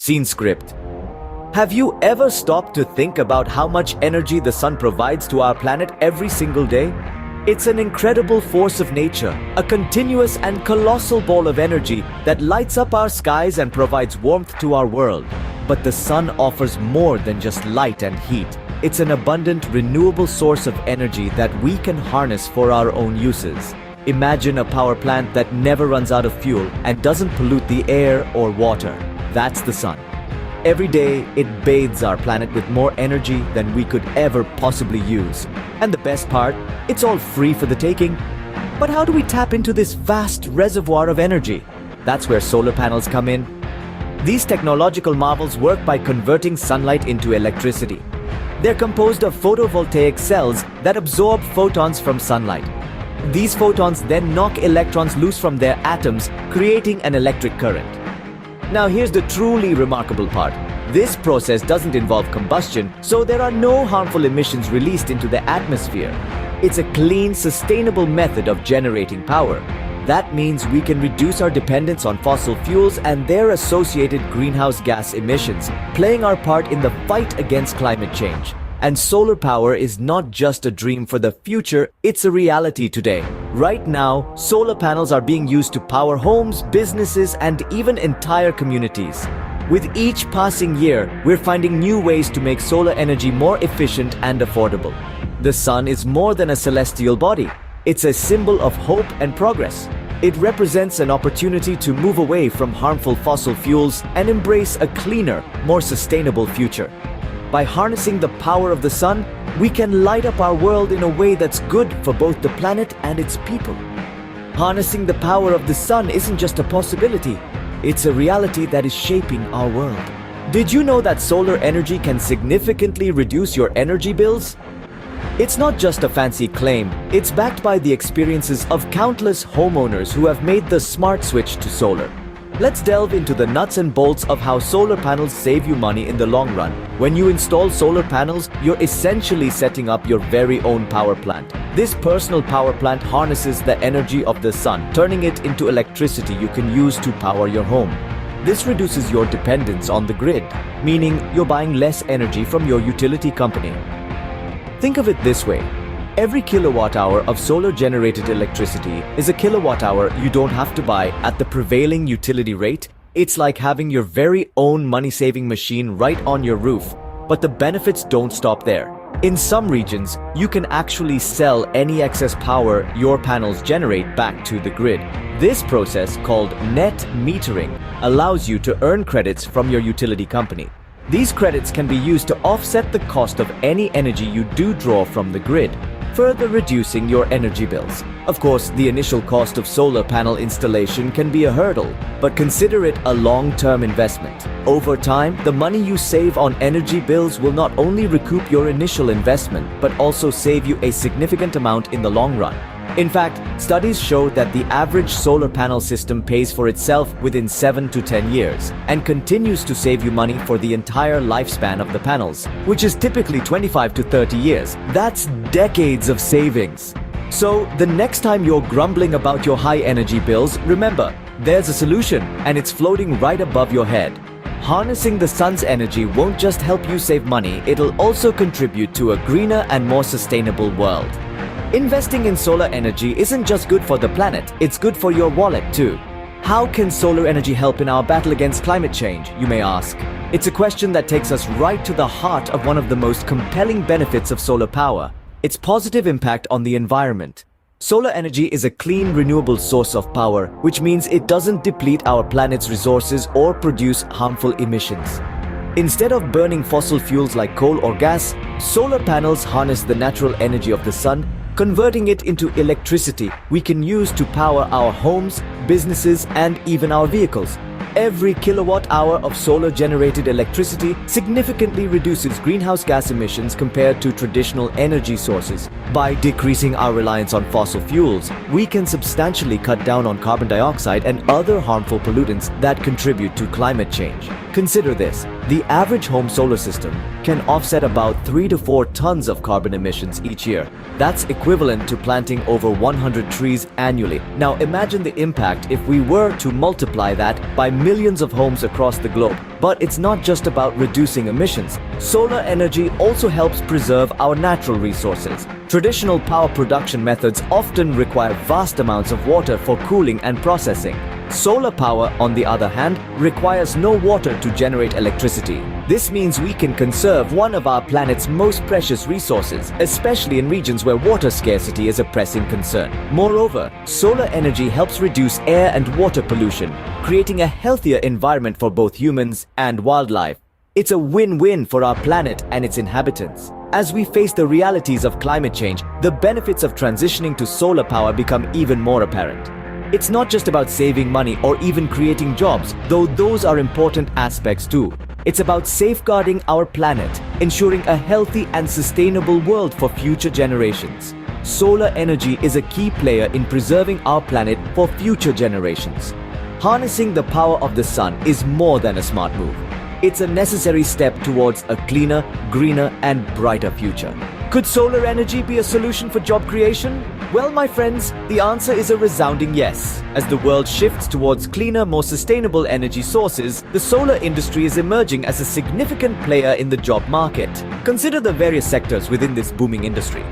Scene script. Have you ever stopped to think about how much energy the sun provides to our planet every single day? It's an incredible force of nature, a continuous and colossal ball of energy that lights up our skies and provides warmth to our world. But the sun offers more than just light and heat. It's an abundant, renewable source of energy that we can harness for our own uses. Imagine a power plant that never runs out of fuel and doesn't pollute the air or water. That's the sun. Every day, it bathes our planet with more energy than we could ever possibly use. And the best part, it's all free for the taking. But how do we tap into this vast reservoir of energy? That's where solar panels come in. These technological marvels work by converting sunlight into electricity. They're composed of photovoltaic cells that absorb photons from sunlight. These photons then knock electrons loose from their atoms, creating an electric current. Now here's the truly remarkable part. This process doesn't involve combustion, so there are no harmful emissions released into the atmosphere. It's a clean, sustainable method of generating power. That means we can reduce our dependence on fossil fuels and their associated greenhouse gas emissions, playing our part in the fight against climate change. And solar power is not just a dream for the future, it's a reality today. Right now, solar panels are being used to power homes, businesses, and even entire communities. With each passing year, we're finding new ways to make solar energy more efficient and affordable. The sun is more than a celestial body. It's a symbol of hope and progress. It represents an opportunity to move away from harmful fossil fuels and embrace a cleaner, more sustainable future. By harnessing the power of the sun, we can light up our world in a way that's good for both the planet and its people. Harnessing the power of the sun isn't just a possibility, it's a reality that is shaping our world. Did you know that solar energy can significantly reduce your energy bills? It's not just a fancy claim, it's backed by the experiences of countless homeowners who have made the smart switch to solar. Let's delve into the nuts and bolts of how solar panels save you money in the long run. When you install solar panels, you're essentially setting up your very own power plant. This personal power plant harnesses the energy of the sun, turning it into electricity you can use to power your home. This reduces your dependence on the grid, meaning you're buying less energy from your utility company. Think of it this way. Every kilowatt hour of solar-generated electricity is a kilowatt hour you don't have to buy at the prevailing utility rate. It's like having your very own money-saving machine right on your roof. But the benefits don't stop there. In some regions, you can actually sell any excess power your panels generate back to the grid. This process, called net metering, allows you to earn credits from your utility company. These credits can be used to offset the cost of any energy you do draw from the grid, further reducing your energy bills. Of course, the initial cost of solar panel installation can be a hurdle, but consider it a long-term investment. Over time, the money you save on energy bills will not only recoup your initial investment, but also save you a significant amount in the long run. In fact, studies show that the average solar panel system pays for itself within 7 to 10 years and continues to save you money for the entire lifespan of the panels, which is typically 25 to 30 years. That's decades of savings. So, the next time you're grumbling about your high energy bills, remember, there's a solution and it's floating right above your head. Harnessing the sun's energy won't just help you save money, it'll also contribute to a greener and more sustainable world. Investing in solar energy isn't just good for the planet, it's good for your wallet too. How can solar energy help in our battle against climate change, you may ask? It's a question that takes us right to the heart of one of the most compelling benefits of solar power, its positive impact on the environment. Solar energy is a clean, renewable source of power, which means it doesn't deplete our planet's resources or produce harmful emissions. Instead of burning fossil fuels like coal or gas, solar panels harness the natural energy of the sun, converting it into electricity we can use to power our homes, businesses, and even our vehicles. Every kilowatt hour of solar-generated electricity significantly reduces greenhouse gas emissions compared to traditional energy sources. By decreasing our reliance on fossil fuels, we can substantially cut down on carbon dioxide and other harmful pollutants that contribute to climate change. Consider this. The average home solar system can offset about 3 to 4 tons of carbon emissions each year. That's equivalent to planting over 100 trees annually. Now imagine the impact if we were to multiply that by millions of homes across the globe. But it's not just about reducing emissions. Solar energy also helps preserve our natural resources. Traditional power production methods often require vast amounts of water for cooling and processing. Solar power, on the other hand, requires no water to generate electricity. This means we can conserve one of our planet's most precious resources, especially in regions where water scarcity is a pressing concern. Moreover, solar energy helps reduce air and water pollution, creating a healthier environment for both humans and wildlife. It's a win-win for our planet and its inhabitants. As we face the realities of climate change, the benefits of transitioning to solar power become even more apparent. It's not just about saving money or even creating jobs, though those are important aspects too. It's about safeguarding our planet, ensuring a healthy and sustainable world for future generations. Solar energy is a key player in preserving our planet for future generations. Harnessing the power of the sun is more than a smart move. It's a necessary step towards a cleaner, greener, and brighter future. Could solar energy be a solution for job creation? Well, my friends, the answer is a resounding yes. As the world shifts towards cleaner, more sustainable energy sources, the solar industry is emerging as a significant player in the job market. Consider the various sectors within this booming industry.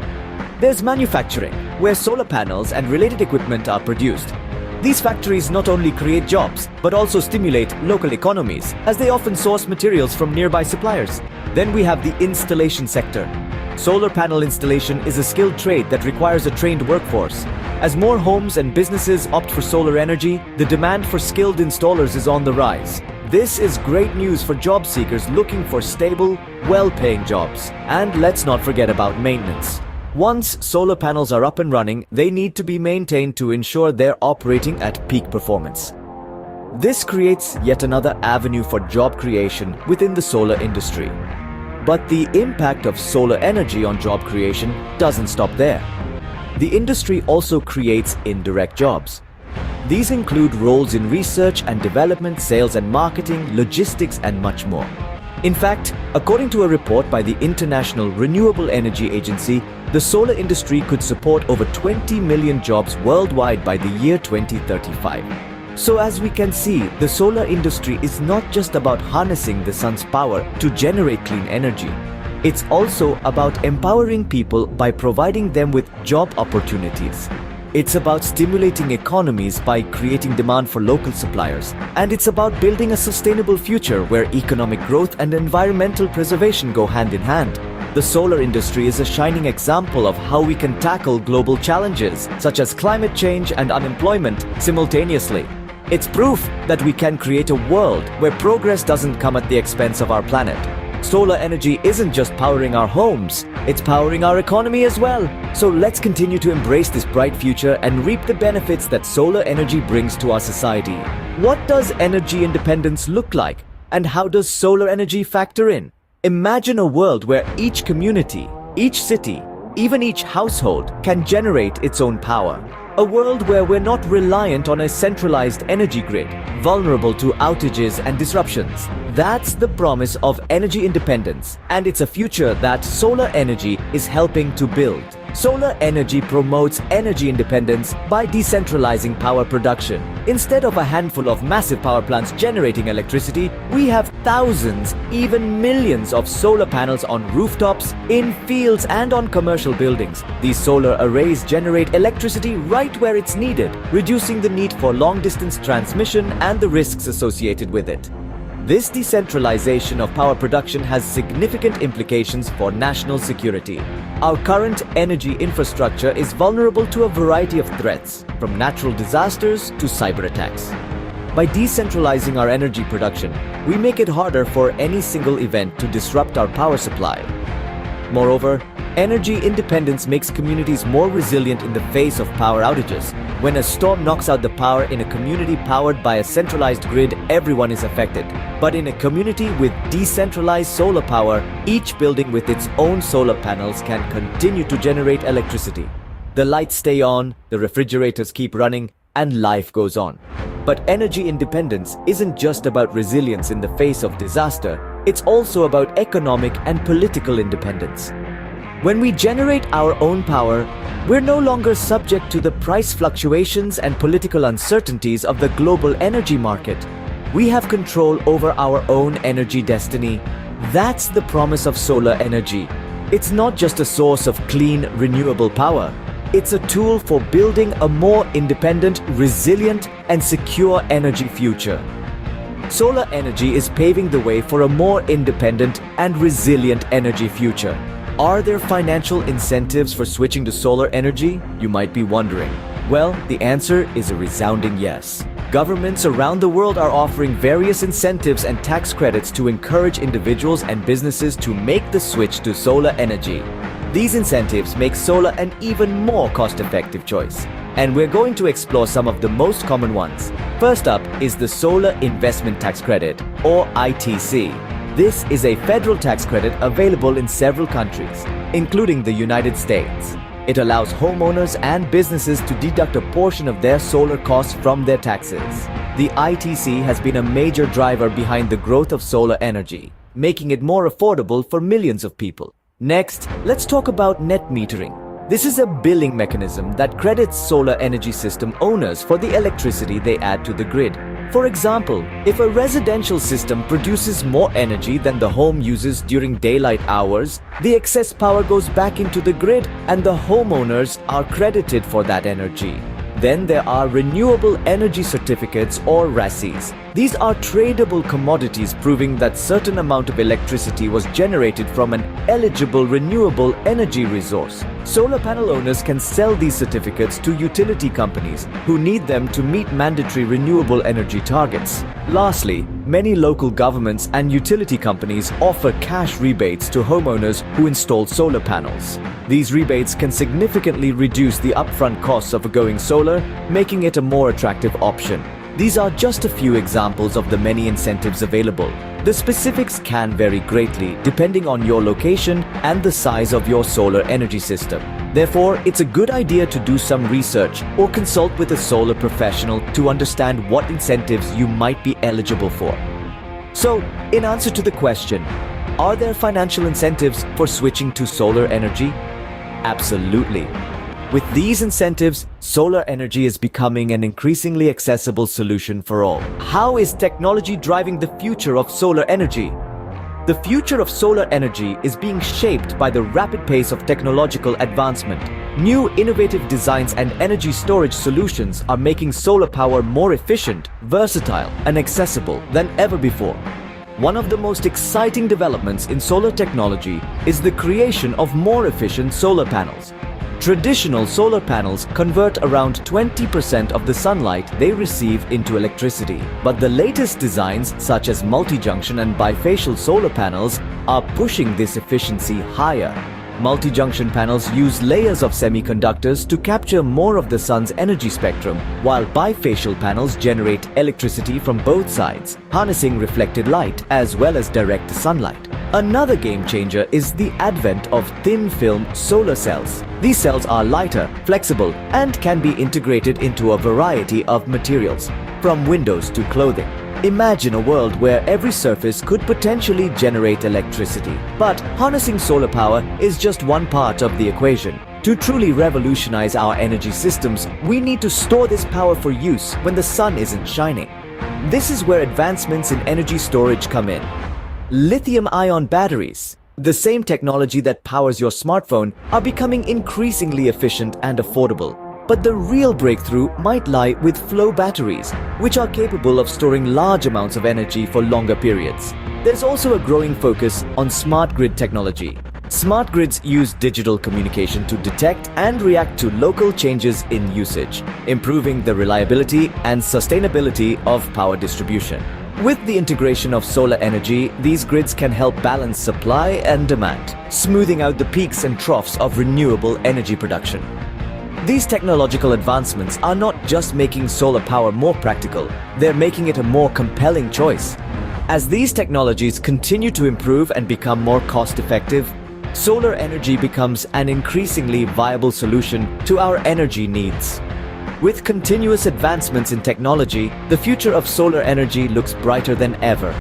There's manufacturing, where solar panels and related equipment are produced. These factories not only create jobs, but also stimulate local economies, as they often source materials from nearby suppliers. Then we have the installation sector. Solar panel installation is a skilled trade that requires a trained workforce. As more homes and businesses opt for solar energy, the demand for skilled installers is on the rise. This is great news for job seekers looking for stable, well-paying jobs. And let's not forget about maintenance. Once solar panels are up and running, they need to be maintained to ensure they're operating at peak performance. This creates yet another avenue for job creation within the solar industry. But the impact of solar energy on job creation doesn't stop there. The industry also creates indirect jobs. These include roles in research and development, sales and marketing, logistics, and much more. In fact, according to a report by the International Renewable Energy Agency, the solar industry could support over 20 million jobs worldwide by the year 2035. So as we can see, the solar industry is not just about harnessing the sun's power to generate clean energy. It's also about empowering people by providing them with job opportunities. It's about stimulating economies by creating demand for local suppliers. And it's about building a sustainable future where economic growth and environmental preservation go hand in hand. The solar industry is a shining example of how we can tackle global challenges such as climate change and unemployment simultaneously. It's proof that we can create a world where progress doesn't come at the expense of our planet. Solar energy isn't just powering our homes, it's powering our economy as well. So let's continue to embrace this bright future and reap the benefits that solar energy brings to our society. What does energy independence look like? And how does solar energy factor in? Imagine a world where each community, each city, even each household can generate its own power. A world where we're not reliant on a centralized energy grid, vulnerable to outages and disruptions. That's the promise of energy independence, and it's a future that solar energy is helping to build. Solar energy promotes energy independence by decentralizing power production. Instead of a handful of massive power plants generating electricity, we have thousands, even millions of solar panels on rooftops, in fields and on commercial buildings. These solar arrays generate electricity right where it's needed, reducing the need for long-distance transmission and the risks associated with it. This decentralization of power production has significant implications for national security. Our current energy infrastructure is vulnerable to a variety of threats, from natural disasters to cyber attacks. By decentralizing our energy production, we make it harder for any single event to disrupt our power supply. Moreover, energy independence makes communities more resilient in the face of power outages. When a storm knocks out the power in a community powered by a centralized grid, everyone is affected. But in a community with decentralized solar power, each building with its own solar panels can continue to generate electricity. The lights stay on, the refrigerators keep running, and life goes on. But energy independence isn't just about resilience in the face of disaster, it's also about economic and political independence. When we generate our own power, we're no longer subject to the price fluctuations and political uncertainties of the global energy market. We have control over our own energy destiny. That's the promise of solar energy. It's not just a source of clean, renewable power. It's a tool for building a more independent, resilient, and secure energy future. Solar energy is paving the way for a more independent and resilient energy future. Are there financial incentives for switching to solar energy? You might be wondering. Well, the answer is a resounding yes. Governments around the world are offering various incentives and tax credits to encourage individuals and businesses to make the switch to solar energy. These incentives make solar an even more cost-effective choice. And we're going to explore some of the most common ones. First up is the Solar Investment Tax Credit, or ITC. This is a federal tax credit available in several countries, including the United States. It allows homeowners and businesses to deduct a portion of their solar costs from their taxes. The ITC has been a major driver behind the growth of solar energy, making it more affordable for millions of people. Next, let's talk about net metering. This is a billing mechanism that credits solar energy system owners for the electricity they add to the grid. For example, if a residential system produces more energy than the home uses during daylight hours, the excess power goes back into the grid and the homeowners are credited for that energy. Then there are renewable energy certificates, or RECs. These are tradable commodities proving that certain amount of electricity was generated from an eligible renewable energy resource. Solar panel owners can sell these certificates to utility companies who need them to meet mandatory renewable energy targets. Lastly, many local governments and utility companies offer cash rebates to homeowners who install solar panels. These rebates can significantly reduce the upfront costs of going solar, making it a more attractive option. These are just a few examples of the many incentives available. The specifics can vary greatly depending on your location and the size of your solar energy system. Therefore, it's a good idea to do some research or consult with a solar professional to understand what incentives you might be eligible for. So, in answer to the question, are there financial incentives for switching to solar energy? Absolutely. With these incentives, solar energy is becoming an increasingly accessible solution for all. How is technology driving the future of solar energy? The future of solar energy is being shaped by the rapid pace of technological advancement. New innovative designs and energy storage solutions are making solar power more efficient, versatile, and accessible than ever before. One of the most exciting developments in solar technology is the creation of more efficient solar panels. Traditional solar panels convert around 20% of the sunlight they receive into electricity. But the latest designs, such as multi-junction and bifacial solar panels, are pushing this efficiency higher. Multi-junction panels use layers of semiconductors to capture more of the sun's energy spectrum, while bifacial panels generate electricity from both sides, harnessing reflected light as well as direct sunlight. Another game changer is the advent of thin-film solar cells. These cells are lighter, flexible, and can be integrated into a variety of materials, from windows to clothing. Imagine a world where every surface could potentially generate electricity. But harnessing solar power is just one part of the equation. To truly revolutionize our energy systems, we need to store this power for use when the sun isn't shining. This is where advancements in energy storage come in. Lithium-ion batteries, the same technology that powers your smartphone, are becoming increasingly efficient and affordable. But the real breakthrough might lie with flow batteries, which are capable of storing large amounts of energy for longer periods. There's also a growing focus on smart grid technology. Smart grids use digital communication to detect and react to local changes in usage, improving the reliability and sustainability of power distribution. With the integration of solar energy, these grids can help balance supply and demand, smoothing out the peaks and troughs of renewable energy production. These technological advancements are not just making solar power more practical, they're making it a more compelling choice. As these technologies continue to improve and become more cost-effective, solar energy becomes an increasingly viable solution to our energy needs. With continuous advancements in technology, the future of solar energy looks brighter than ever.